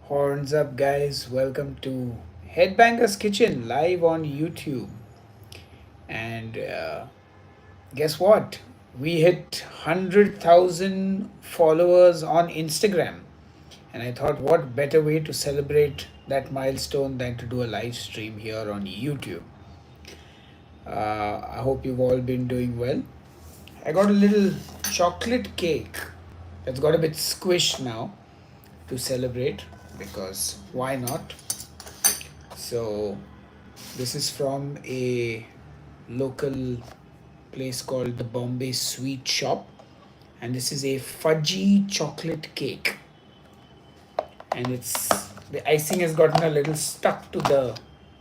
Horns up, guys. Welcome to Headbanger's Kitchen live on YouTube. And guess what? We hit 100,000 followers on Instagram. And I thought, what better way to celebrate that milestone than to do a live stream here on YouTube? I hope you've all been doing well. I got a little chocolate cake that's got a bit squished now to celebrate because why not? So, this is from a local place called the Bombay Sweet Shop, and this is a fudgy chocolate cake. And it's the icing has gotten a little stuck to the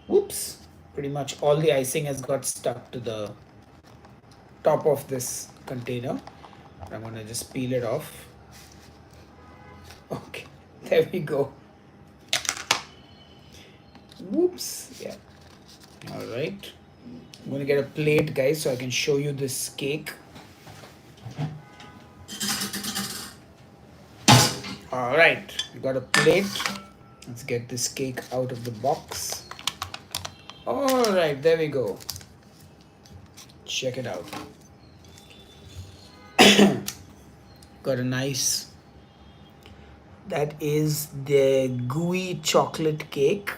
whoops. Pretty much all the icing has got stuck to the top of this container. I'm gonna just peel it off. Okay, there we go. Whoops, yeah. All right. I'm going to get a plate, guys, so I can show you this cake. All right, we got a plate. Let's get this cake out of the box. All right, there we go. Check it out. Got a nice, that is the gooey chocolate cake.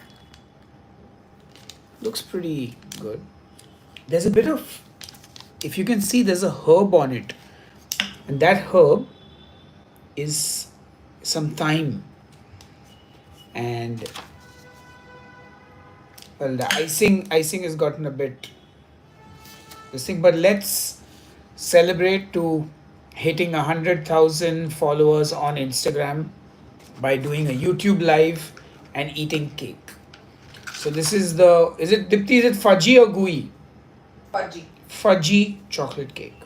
Looks pretty good. There's a bit of, if you can see, there's a herb on it, and that herb is some thyme. And well, the icing has gotten a bit this thing, but let's celebrate to hitting 100,000 followers on Instagram by doing a YouTube live and eating cake. So this is the, is it Dipti, is it fudgy or gooey? Fudgy. Fudgy chocolate cake.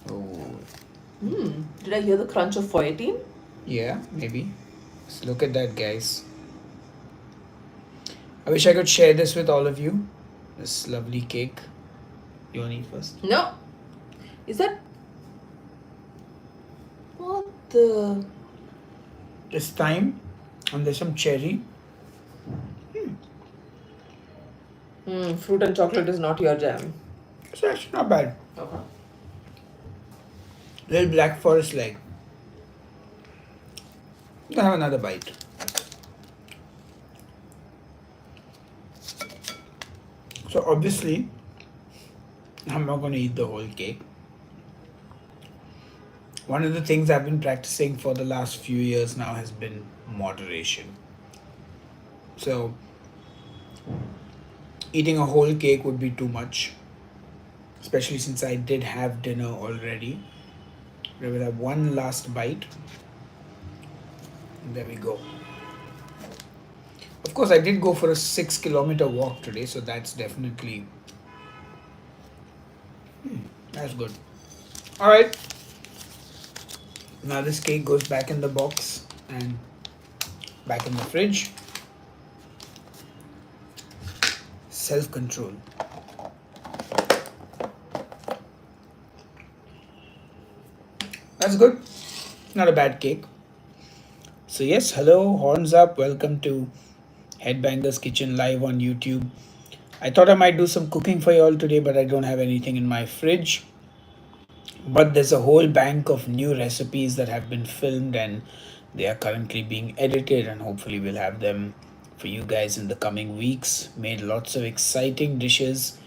Oh. Did I hear the crunch of foyatine? Yeah, maybe. So look at that, guys. I wish I could share this with all of you. This lovely cake. You want to eat first? No. Is that what the? This thyme, and there's some cherry. Fruit and chocolate is not your jam. It's actually not bad. Okay. Little black forest like. I'll have another bite. So obviously, I'm not going to eat the whole cake. One of the things I've been practicing for the last few years now has been moderation. So eating a whole cake would be too much, especially since I did have dinner already. I will have one last bite. And there we go. Of course, I did go for a 6-kilometer walk today, so that's definitely that's good. All right. Now this cake goes back in the box and back in the fridge. Self-control. That's good. Not a bad cake. So yes, hello, horns up. Welcome to Headbanger's Kitchen live on YouTube. I thought I might do some cooking for you all today, but I don't have anything in my fridge. But there's a whole bank of new recipes that have been filmed and they are currently being edited, and hopefully we'll have them for you guys in the coming weeks. Made lots of exciting dishes.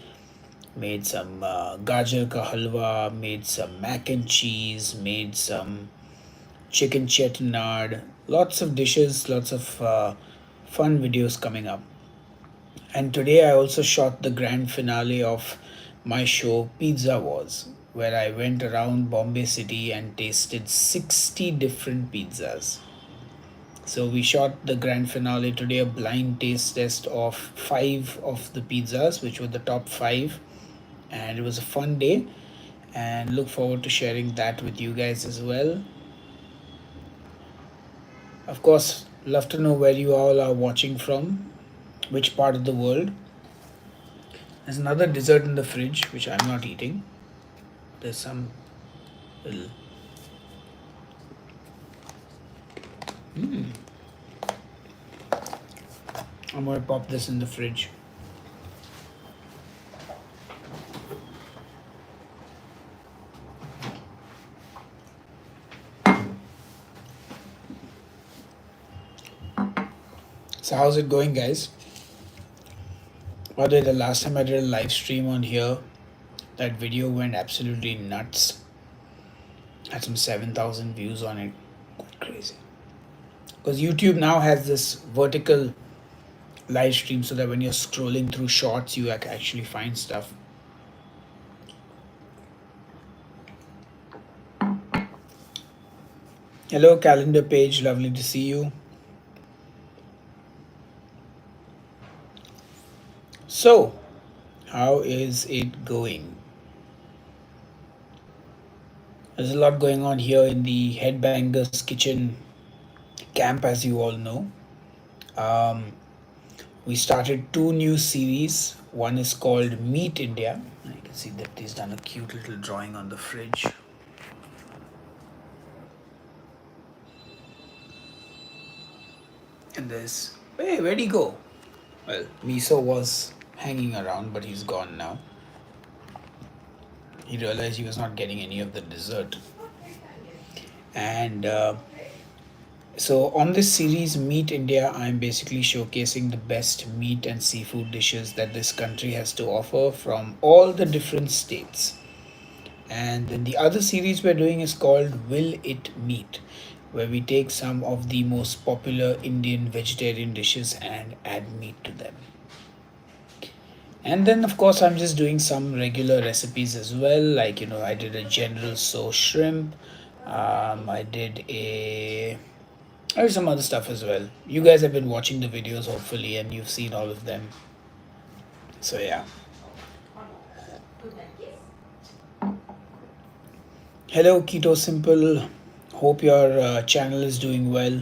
Made some gajar ka halwa, made some mac and cheese, made some chicken chettinad. Lots of dishes, lots of fun videos coming up. And today I also shot the grand finale of my show Pizza Wars, where I went around Bombay City and tasted 60 different pizzas. So we shot the grand finale today, a blind taste test of 5 of the pizzas, which were the top 5. And it was a fun day, and look forward to sharing that with you guys as well. Of course, love to know where you all are watching from, which part of the world. There's another dessert in the fridge which I'm not eating. There's some little I'm gonna pop this in the fridge. So how's it going, guys? By the way, the last time I did a live stream on here, that video went absolutely nuts. Had some 7,000 views on it. Quite crazy. Because YouTube now has this vertical live stream so that when you're scrolling through shorts, you actually find stuff. Hello, calendar page. Lovely to see you. So, how is it going? There's a lot going on here in the Headbangers Kitchen camp, as you all know. Um, we started two new series. One is called Meet India. And you can see that he's done a cute little drawing on the fridge. And there's, hey, where'd he go? Well, Miso was hanging around, but he's gone now. He realized he was not getting any of the dessert. And so on this series, Meet India, I'm basically showcasing the best meat and seafood dishes that this country has to offer from all the different states. And then the other series we're doing is called Will It Meet, where we take some of the most popular Indian vegetarian dishes and add meat to them. And then, of course, I'm just doing some regular recipes as well. Like, I did a General So shrimp. I did some other stuff as well. You guys have been watching the videos, hopefully, and you've seen all of them. So, yeah. Hello, Keto Simple. Hope your channel is doing well.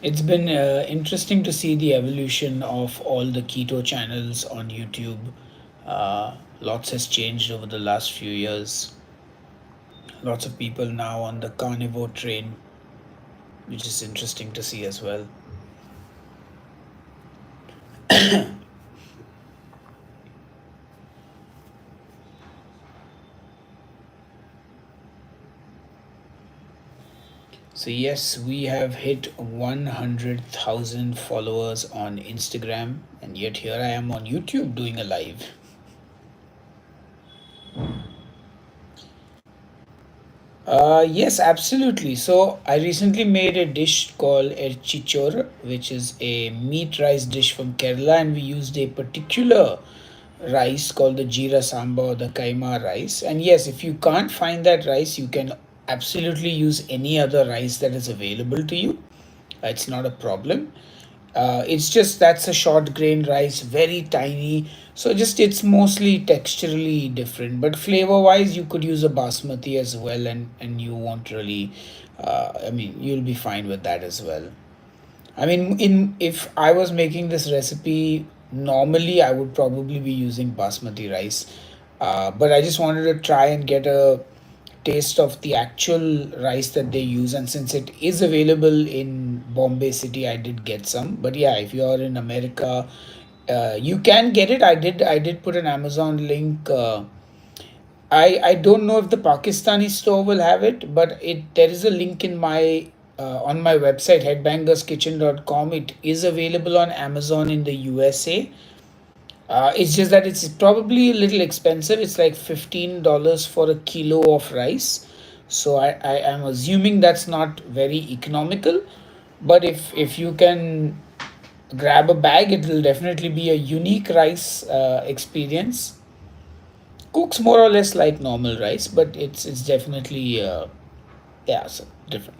It's been interesting to see the evolution of all the keto channels on YouTube. Lots has changed over the last few years. Lots of people now on the carnivore train, which is interesting to see as well. So, yes, we have hit 100,000 followers on Instagram, and yet here I am on YouTube doing a live. Yes, absolutely. So I recently made a dish called erchichor, which is a meat rice dish from Kerala, and we used a particular rice called the jeera samba or the kaima rice. And yes, if you can't find that rice, you can absolutely use any other rice that is available to you. It's not a problem. It's just that's a short grain rice, very tiny. So just it's mostly texturally different, but flavor wise, you could use a basmati as well, and you won't really. I mean, you'll be fine with that as well. I mean, in if I was making this recipe normally, I would probably be using basmati rice, but I just wanted to try and get a taste of the actual rice that they use. And since it is available in Bombay City, I did get some. But yeah, if you are in America, you can get it. I did put an Amazon link. I don't know if the Pakistani store will have it, but it there is a link in my on my website headbangerskitchen.com. It is available on Amazon in the USA. It's just that it's probably a little expensive. It's like $15 for a kilo of rice. So I am assuming that's not very economical. But if you can grab a bag, it will definitely be a unique rice experience. Cooks more or less like normal rice, but it's definitely yeah, so different.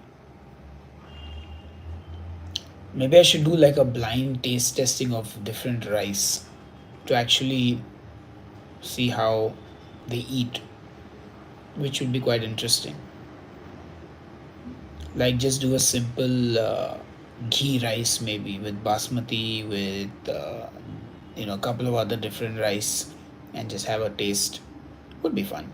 Maybe I should do like a blind taste testing of different rice to actually see how they eat, which would be quite interesting. Like just do a simple ghee rice maybe with basmati, with a couple of other different rice, and just have a taste. Would be fun.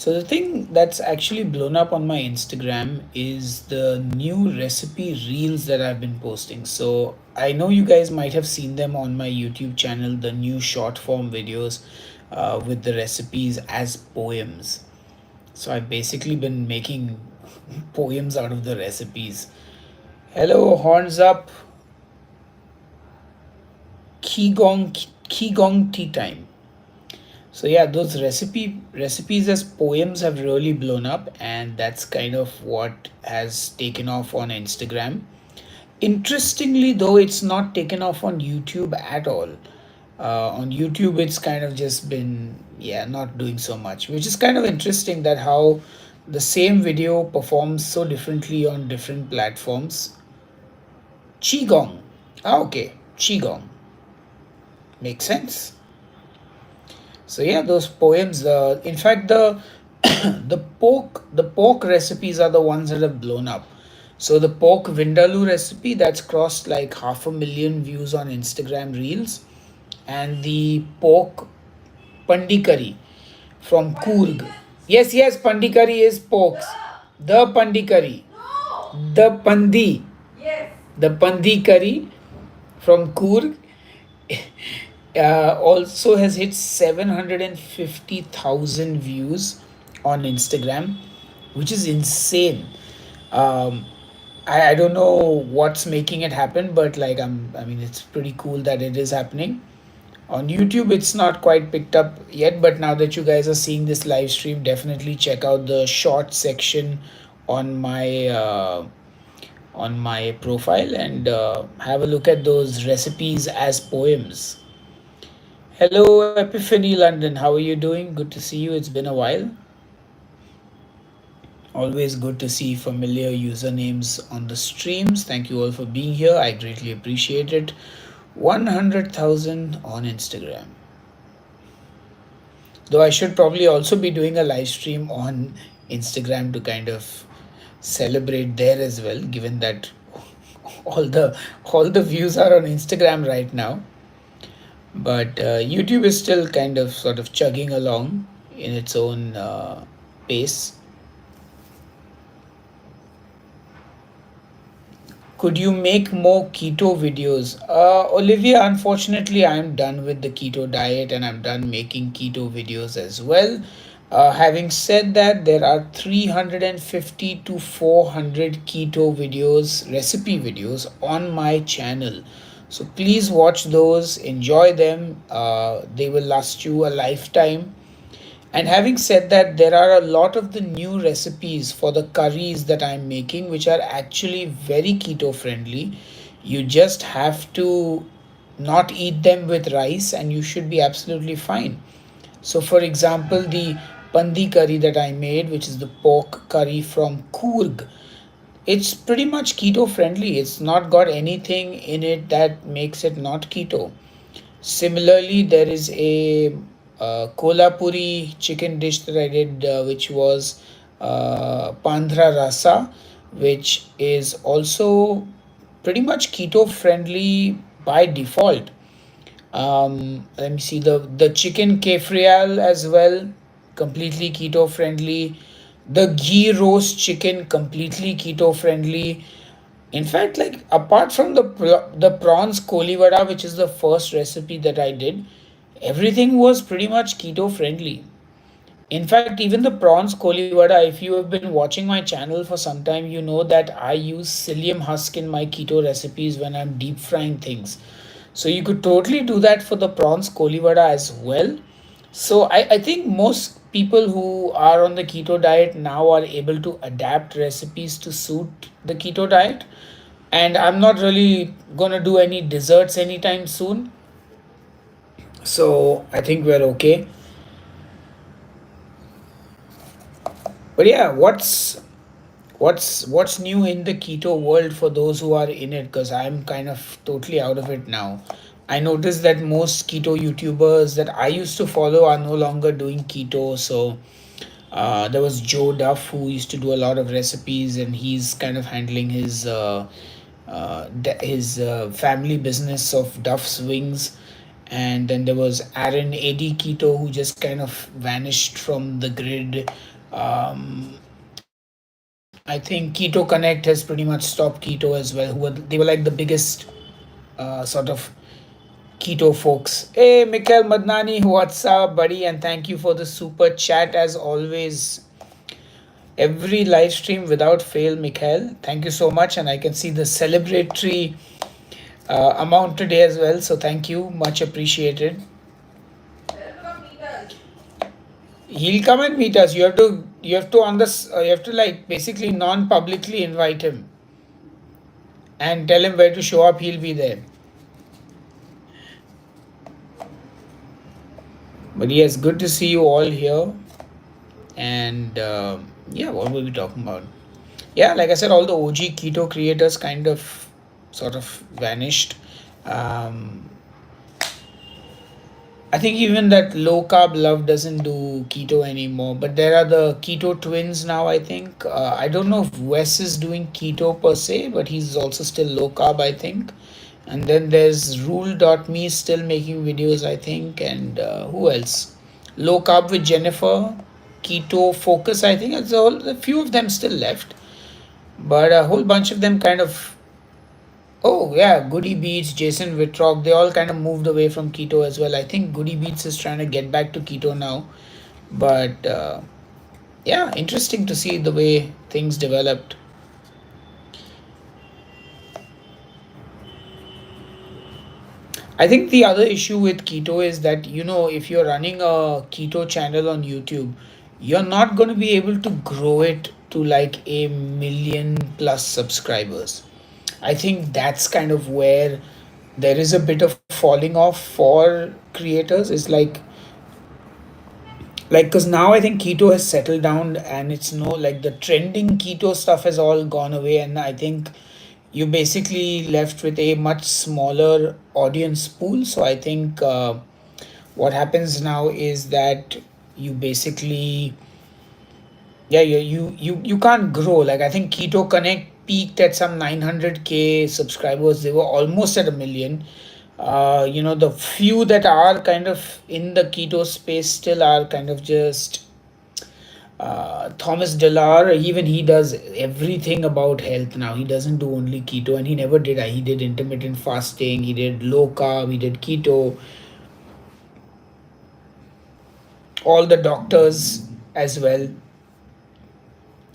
So the thing that's actually blown up on my Instagram is the new recipe reels that I've been posting. So I know you guys might have seen them on my YouTube channel, the new short form videos with the recipes as poems. So I've basically been making poems out of the recipes. Hello, horns up, Qigong Qigong tea time. So yeah, those recipes as poems have really blown up, and that's kind of what has taken off on Instagram. Interestingly, though, it's not taken off on YouTube at all. On YouTube, it's kind of just been, yeah, not doing so much, which is kind of interesting that how the same video performs so differently on different platforms. Qigong. Ah, okay, Qigong. Makes sense. So yeah, those poems. In fact, the the pork recipes are the ones that have blown up. So the pork vindaloo recipe that's crossed like 500,000 views on Instagram Reels, and the pork pandi curry from Coorg. Yes, yes, pandi curry is porks. The pandi curry, the pandi, the pandi curry from Coorg also has hit 750,000 views on Instagram, which is insane. Um, I don't know what's making it happen, but like I mean, it's pretty cool that it is happening. On YouTube, it's not quite picked up yet, but now that you guys are seeing this live stream, definitely check out the short section on my profile and have a look at those recipes as poems. Hello, Epiphany London. How are you doing? Good to see you. It's been a while. Always good to see familiar usernames on the streams. Thank you all for being here. I greatly appreciate it. 100,000 on Instagram. Though I should probably also be doing a live stream on Instagram to kind of celebrate there as well, given that all the all the views are on Instagram right now. But YouTube is still kind of sort of chugging along in its own pace. Could you make more keto videos? Olivia, unfortunately, I'm done with the keto diet and I'm done making keto videos as well. Having said that, there are 350 to 400 keto videos, recipe videos on my channel. So please watch those, enjoy them. They will last you a lifetime. And having said that, there are a lot of the new recipes for the curries that I'm making, which are actually very keto friendly. You just have to not eat them with rice, and you should be absolutely fine. So, for example, the pandi curry that I made, which is the pork curry from Coorg, it's pretty much keto friendly. It's not got anything in it that makes it not keto. Similarly, there is a Kolhapuri chicken dish that I did, which was Pandhra Rasa, which is also pretty much keto friendly by default. Let me see the chicken kefrial as well, completely keto friendly. The ghee roast chicken, completely keto friendly. In fact, like apart from the prawns koli vada, which is the first recipe that I did, everything was pretty much keto friendly. In fact, even the prawns koli vada, if you have been watching my channel for some time, you know that I use psyllium husk in my keto recipes when I'm deep frying things. So you could totally do that for the prawns koli vada as well. So I think most people who are on the keto diet now are able to adapt recipes to suit the keto diet. And I'm not really gonna do any desserts anytime soon. So I think we're okay. But yeah, what's new in the keto world for those who are in it? Because I'm kind of totally out of it now. I noticed that most keto YouTubers that I used to follow are no longer doing keto. So there was Joe Duff who used to do a lot of recipes, and he's kind of handling his family business of Duff's Wings. And then there was Aaron AD Keto, who just kind of vanished from the grid. Um, I think Keto Connect has pretty much stopped keto as well. They were like the biggest sort of keto folks. Hey, Mikhail Madnani, what's up, buddy? And thank you for the super chat as always. Every live stream without fail, Mikhail. Thank you so much, and I can see the celebratory amount today as well. So thank you, much appreciated. He'll come and meet us. You have to on this. You have to like basically non-publicly invite him and tell him where to show up. He'll be there. But yes, good to see you all here. And yeah, what were we talking about? Yeah, like I said, all the OG keto creators kind of sort of vanished. Um, I think even that low carb love doesn't do keto anymore. But there are the keto twins now, I think. I don't know if Wes is doing keto per se, but he's also still low carb, I think. And then there's Rule.me still making videos, I think. And who else? Low carb with Jennifer, keto focus, I think. It's a few of them still left. But a whole bunch of them kind of, oh yeah, Goody Beats, Jason Whitrock, they all kind of moved away from keto as well. I think Goody Beats is trying to get back to keto now. But yeah, interesting to see the way things developed. I think the other issue with keto is that, if you're running a keto channel on YouTube, you're not going to be able to grow it to like a million plus subscribers. I think that's kind of where there is a bit of falling off for creators. Is like because now I think keto has settled down and it's no like the trending keto stuff has all gone away, and I think you basically left with a much smaller audience pool. So I think what happens now is that you basically, yeah, you can't grow. Like I think Keto Connect peaked at some 900K subscribers. They were almost at a million. The few that are kind of in the keto space still are kind of just Thomas Delar. Even he does everything about health now. He doesn't do only keto, and he never did. He did intermittent fasting, he did low carb, he did keto. All the doctors as well,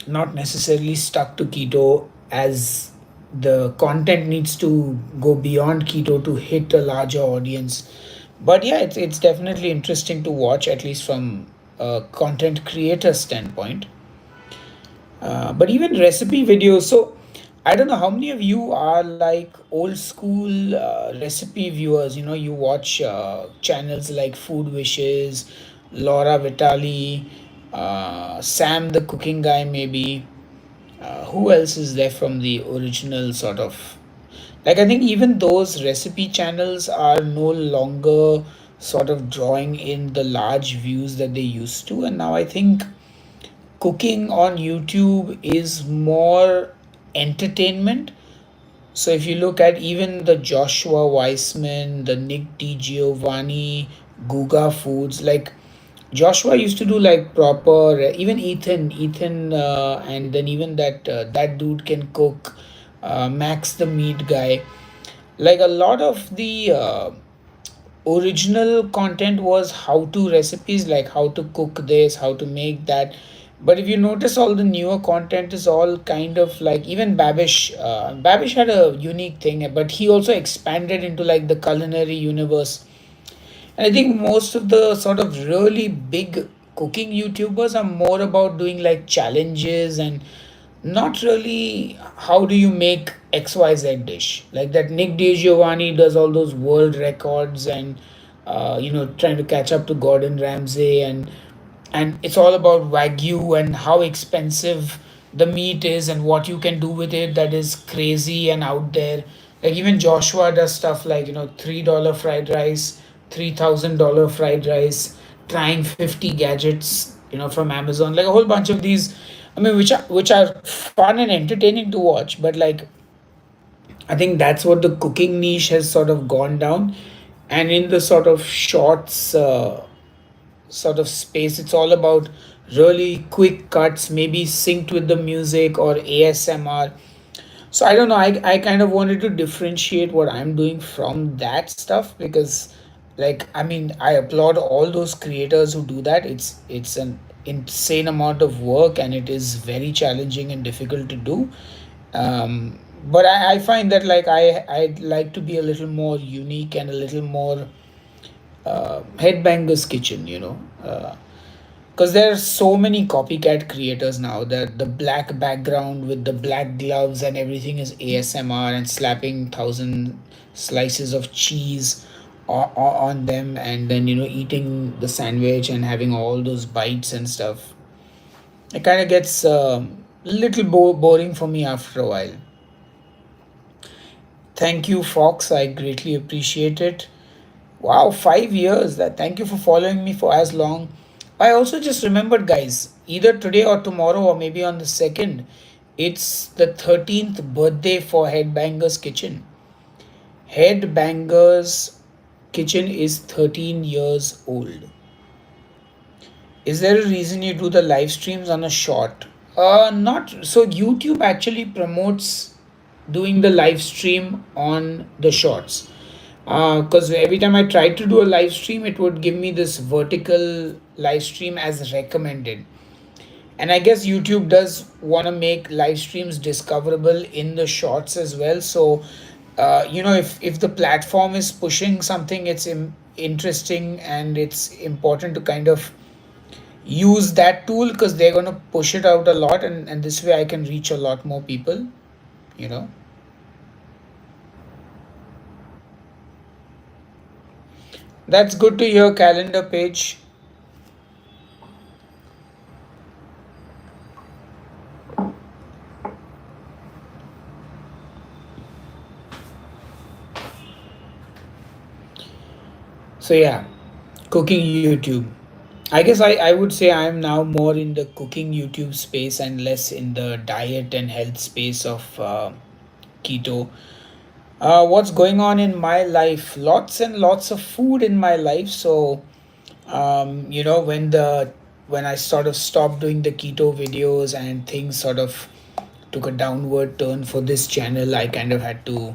not necessarily stuck to keto, as the content needs to go beyond keto to hit a larger audience. But yeah, it's definitely interesting to watch, at least from a content creator standpoint. But even recipe videos. So I don't know how many of you are like old school recipe viewers. You watch channels like Food Wishes, Laura Vitali, Sam the cooking guy, maybe. Who else is there from the original sort of? Like, I think even those recipe channels are no longer sort of drawing in the large views that they used to. And now I think cooking on YouTube is more entertainment. So if you look at even the Joshua Weissman, the Nick DiGiovanni, Guga Foods, like Joshua used to do like proper, even Ethan, and then even that dude can cook, Max the meat guy. Like a lot of the original content was how to recipes, like how to cook this, how to make that. But if you notice, all the newer content is all kind of like, even Babish had a unique thing, but he also expanded into like the culinary universe. And I think most of the sort of really big cooking YouTubers are more about doing like challenges, and not really how do you make XYZ dish. Like that Nick DiGiovanni does all those world records, and trying to catch up to Gordon Ramsay, and it's all about wagyu and how expensive the meat is and what you can do with it that is crazy and out there. Like even Joshua does stuff like, $3 fried rice, $3,000 fried rice, trying 50 gadgets, from Amazon, like a whole bunch of these. I mean, which are fun and entertaining to watch, but like I think that's what the cooking niche has sort of gone down. And in the sort of shorts sort of space, it's all about really quick cuts, maybe synced with the music or ASMR. So I don't know. I kind of wanted to differentiate what I'm doing from that stuff because, like, I mean, I applaud all those creators who do that. It's an insane amount of work and it is very challenging and difficult to do. But I find that like I'd like to be a little more unique and a little more headbangers kitchen. Because there are so many copycat creators now that the black background with the black gloves and everything is ASMR and slapping thousand slices of cheese on them and then eating the sandwich and having all those bites and stuff. It kind of gets little boring for me after a while. Thank you, Fox. I greatly appreciate it. Wow, 5 years. That thank you for following me for as long. I also just remembered, guys, either today or tomorrow or maybe on the second, it's the 13th birthday for Headbangers Kitchen. Headbangers Kitchen is 13 years old. Is there a reason you do the live streams on a short? Not so. YouTube actually promotes doing the live stream on the shorts. Because every time I tried to do a live stream, it would give me this vertical live stream as recommended. And I guess YouTube does want to make live streams discoverable in the shorts as well. So, if the platform is pushing something, it's interesting and it's important to kind of use that tool because they're going to push it out a lot, and this way I can reach a lot more people, you know. That's good to hear, calendar page. So yeah, cooking YouTube. I guess I would say I'm now more in the cooking YouTube space and less in the diet and health space of keto. What's going on in my life? Lots and lots of food in my life. So, when I sort of stopped doing the keto videos and things sort of took a downward turn for this channel, I kind of had to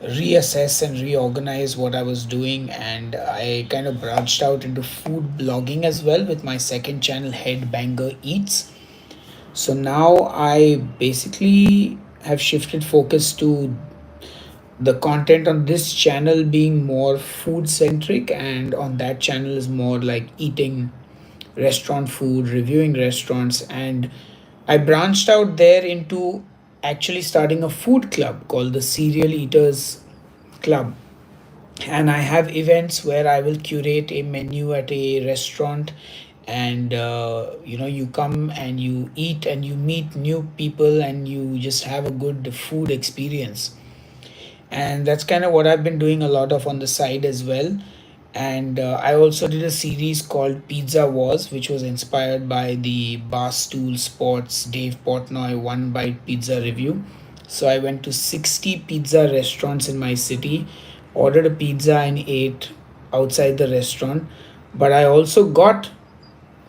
reassess and reorganize what I was doing, and I kind of branched out into food blogging as well with my second channel, Headbanger Eats. So now I basically have shifted focus to the content on this channel being more food centric, and on that channel is more like eating restaurant food, reviewing restaurants. And I branched out there into actually starting a food club called the Serial Eaters Club. And I have events where I will curate a menu at a restaurant, and you come and you eat and you meet new people and you just have a good food experience. And that's kind of what I've been doing a lot of on the side as well. And I also did a series called Pizza Wars, which was inspired by the Barstool Sports Dave Portnoy One Bite Pizza review. So I went to 60 pizza restaurants in my city, ordered a pizza and ate outside the restaurant. But I also got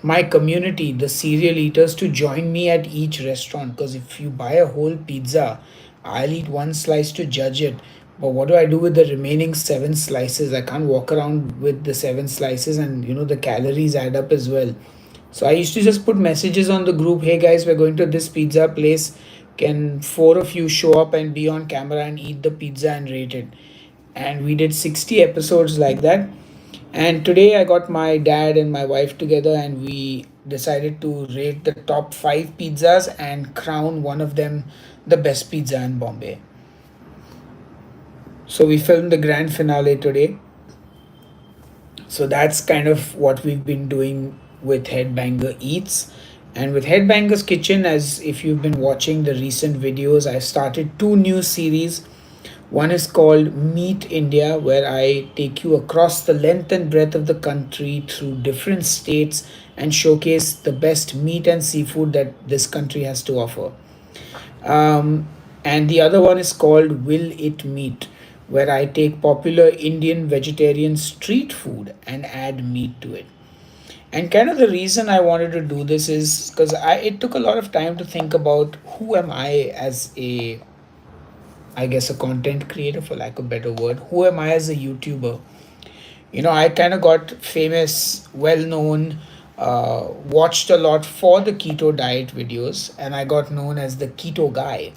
my community, the serial eaters, to join me at each restaurant, because if you buy a whole pizza, I'll eat one slice to judge it. But what do I do with the remaining seven slices? I can't walk around with the seven slices, and the calories add up as well. So I used to just put messages on the group, hey guys, we're going to this pizza place. Can four of you show up and be on camera and eat the pizza and rate it? And we did 60 episodes like that. And today I got my dad and my wife together and we decided to rate the top 5 pizzas and crown one of them the best pizza in Bombay. So we filmed the grand finale today. So that's kind of what we've been doing with Headbanger Eats. And with Headbanger's Kitchen, as if you've been watching the recent videos, I started two new series. One is called Meet India, where I take you across the length and breadth of the country through different states and showcase the best meat and seafood that this country has to offer. And the other one is called Will It Meat, where I take popular Indian vegetarian street food and add meat to it. And kind of the reason I wanted to do this is because I it took a lot of time to think about who am I as a, I guess, a content creator, for lack of a better word. Who am I as a YouTuber? I kind of got famous, well known, watched a lot for the keto diet videos, and I got known as the keto guy.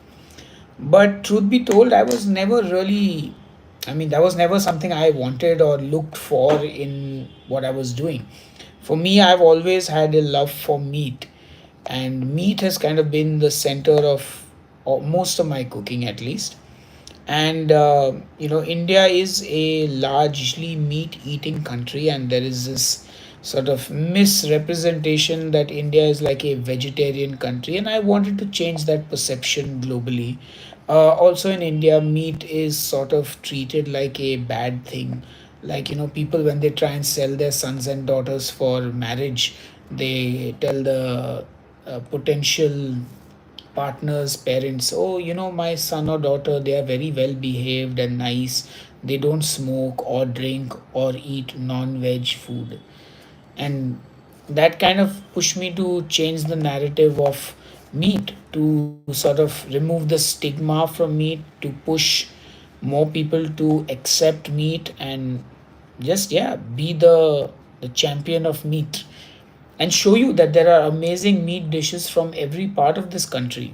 But truth be told, I was never really, I mean, that was never something I wanted or looked for in what I was doing. For me, I've always had a love for meat, and meat has kind of been the center of most of my cooking, at least. And India is a largely meat eating country, and there is this sort of misrepresentation that India is like a vegetarian country, and I wanted to change that perception globally. Also in India, meat is sort of treated like a bad thing. Like, people, when they try and sell their sons and daughters for marriage, they tell the potential partners, parents, oh, my son or daughter, they are very well behaved and nice. They don't smoke or drink or eat non-veg food. And that kind of pushed me to change the narrative of meat, to sort of remove the stigma from meat, to push more people to accept meat, and just, yeah, be the champion of meat, and show you that there are amazing meat dishes from every part of this country.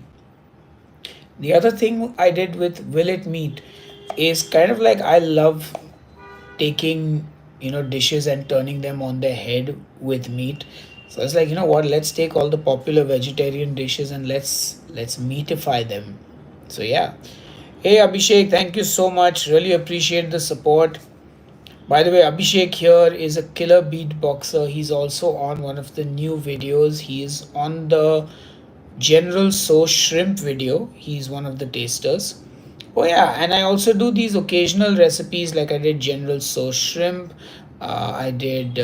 The other thing I did with Will It Meat is kind of like I love taking, dishes and turning them on their head with meat. So it's like, what, let's take all the popular vegetarian dishes and let's meatify them. So yeah. Hey Abhishek, thank you so much. Really appreciate the support. By the way, Abhishek here is a killer beatboxer. He's also on one of the new videos. He is on the General So shrimp video. He's one of the tasters. Oh yeah, and I also do these occasional recipes, like I did General So shrimp. I did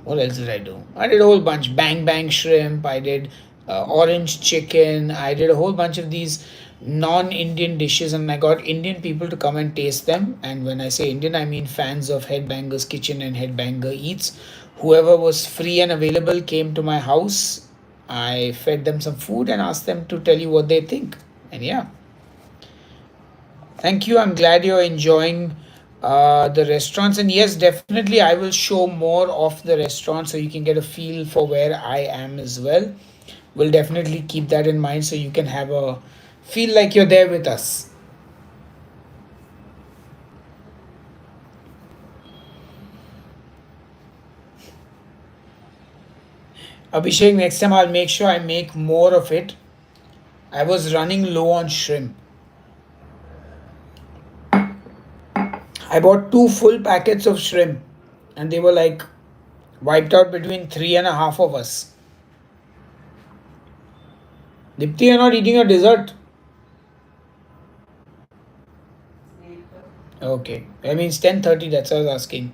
what else did I do? I did a whole bunch. Bang bang shrimp. I did orange chicken. I did a whole bunch of these non-Indian dishes, and I got Indian people to come and taste them. And when I say Indian, I mean fans of Headbangers Kitchen and Headbanger Eats. Whoever was free and available came to my house. I fed them some food and asked them to tell you what they think. And yeah, thank you. I'm glad you're enjoying the restaurants. And yes, definitely, I will show more of the restaurant so you can get a feel for where I am as well. We'll definitely keep that in mind so you can have a feel like you're there with us. Abhishek, next time I'll make sure I make more of it. I was running low on shrimp. I bought two full packets of shrimp, and they were like wiped out between three and a half of us. Dipti, you're not eating your dessert. Okay, I mean it's 10:30. That's what I was asking.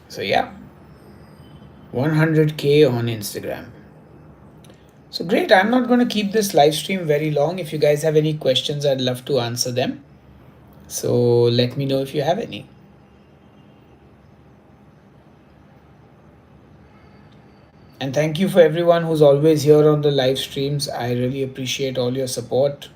So yeah, 100K on Instagram. So great. I'm not going to keep this live stream very long. If you guys have any questions, I'd love to answer them. So let me know if you have any. And thank you for everyone who's always here on the live streams. I really appreciate all your support.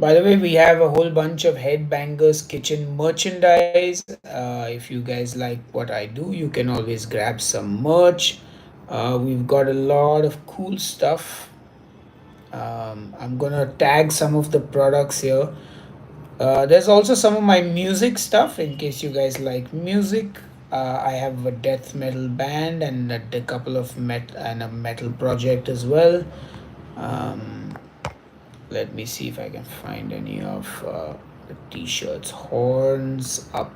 By the way, we have a whole bunch of Headbangers Kitchen merchandise. If you guys like what I do, you can always grab some merch. We've got a lot of cool stuff. I'm gonna tag some of the products here. There's also some of my music stuff in case you guys like music. I have a death metal band and a couple of a metal project as well. Um, Let me see if I can find any of the t-shirts. Horns up.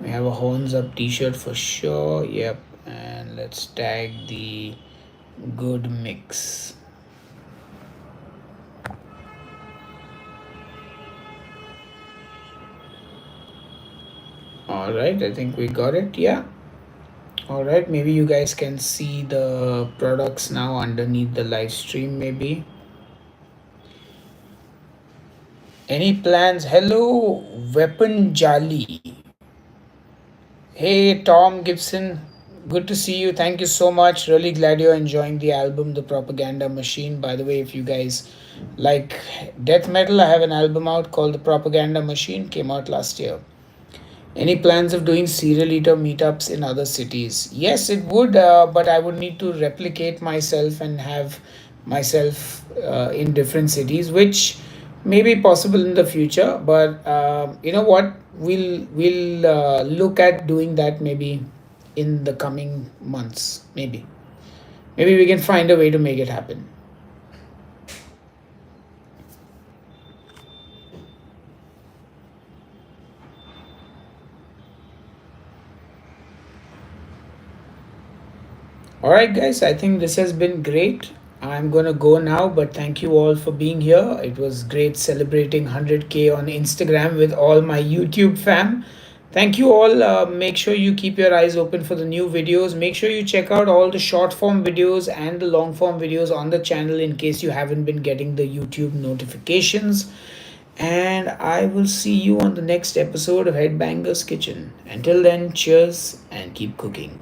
We have a horns up t-shirt for sure. Yep. And let's tag the good mix. All right, I think we got it. Yeah. All right, maybe you guys can see the products now underneath the live stream, maybe. Any plans? Hello, Weapon Jali. Hey, Tom Gibson. Good to see you. Thank you so much. Really glad you're enjoying the album, The Propaganda Machine. By the way, if you guys like death metal, I have an album out called The Propaganda Machine, came out last year. Any plans of doing serial eater meetups in other cities? Yes, it would, but I would need to replicate myself and have myself in different cities, which may be possible in the future. But you know what? We'll look at doing that maybe in the coming months. Maybe we can find a way to make it happen. All right, guys, I think this has been great. I'm gonna go now, but thank you all for being here. It was great celebrating 100K on Instagram with all my YouTube fam. Thank you all. Make sure you keep your eyes open for the new videos. Make sure you check out all the short form videos and the long form videos on the channel in case you haven't been getting the YouTube notifications. And I will see you on the next episode of Headbangers Kitchen. Until then, cheers and keep cooking.